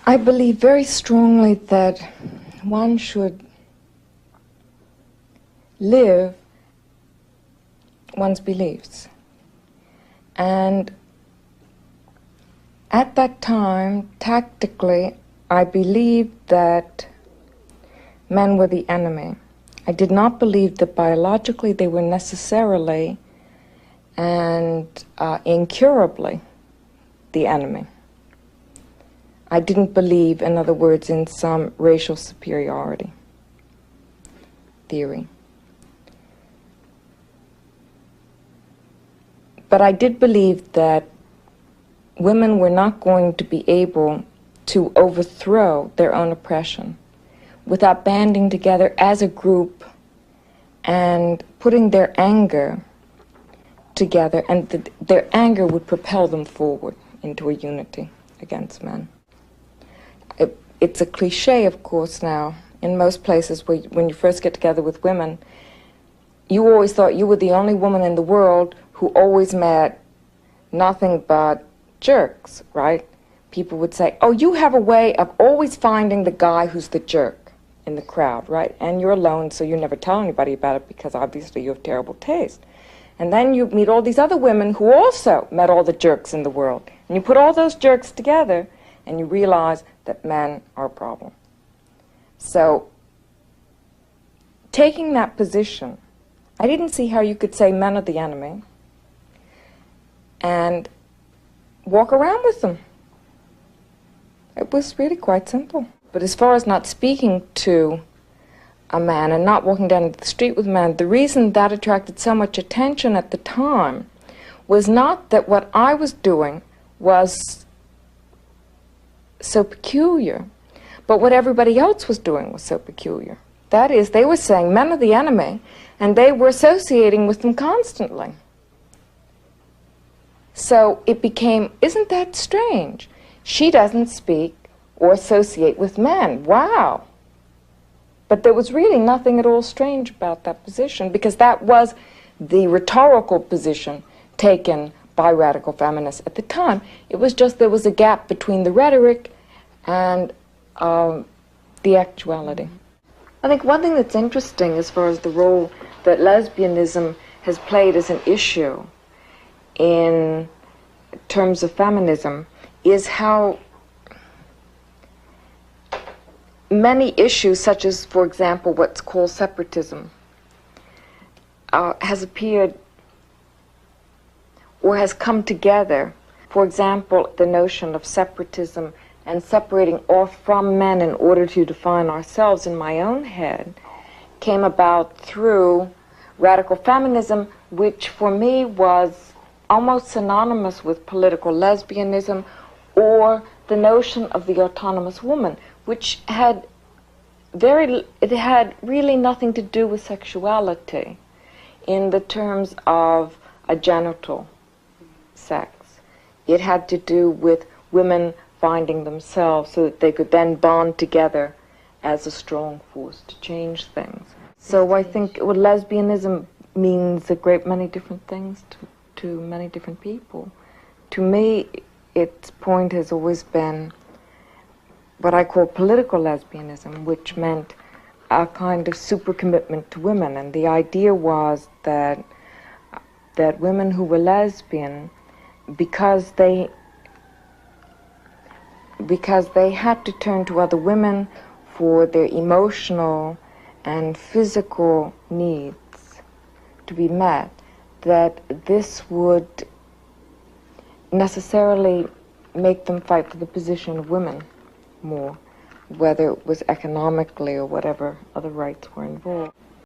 I believe very strongly that one should live one's beliefs. And at that time, tactically, I believed that men were the enemy. I did not believe that biologically they were necessarily and incurably the enemy. I didn't believe, in other words, in some racial superiority theory. But I did believe that women were not going to be able to overthrow their own oppression without banding together as a group and putting their anger together, and their anger would propel them forward into a unity against men. It's a cliche, of course, now, in most places where when you first get together with women, you always thought you were the only woman in the world who always met nothing but jerks, right? People would say, oh, you have a way of always finding the guy who's the jerk in the crowd, right? And you're alone, so you never tell anybody about it because obviously you have terrible taste. And then you meet all these other women who also met all the jerks in the world. And you put all those jerks together and you realize that men are a problem. So, taking that position, I didn't see how you could say men are the enemy and walk around with them. It was really quite simple. But as far as not speaking to a man and not walking down the street with a man, the reason that attracted so much attention at the time was not that what I was doing was so peculiar, but what everybody else was doing was so peculiar. That is, they were saying men are the enemy, and they were associating with them constantly. So it became, isn't that strange? She doesn't speak or associate with men. Wow! But there was really nothing at all strange about that position, because that was the rhetorical position taken by radical feminists at the time. It was just there was a gap between the rhetoric and the actuality. I think one thing that's interesting as far as the role that lesbianism has played as an issue in terms of feminism is how many issues, such as, for example, what's called separatism, has appeared or has come together. For example, the notion of separatism and separating off from men in order to define ourselves in my own head came about through radical feminism, which for me was almost synonymous with political lesbianism, or the notion of the autonomous woman, which had really nothing to do with sexuality in the terms of a genital sex. It had to do with women finding themselves so that they could then bond together as a strong force to change things. So I think lesbianism means a great many different things to many different people. To me, its point has always been what I call political lesbianism, which meant a kind of super commitment to women. And the idea was that women who were lesbian, because they had to turn to other women for their emotional and physical needs to be met, that this would necessarily make them fight for the position of women more, whether it was economically or whatever other rights were involved.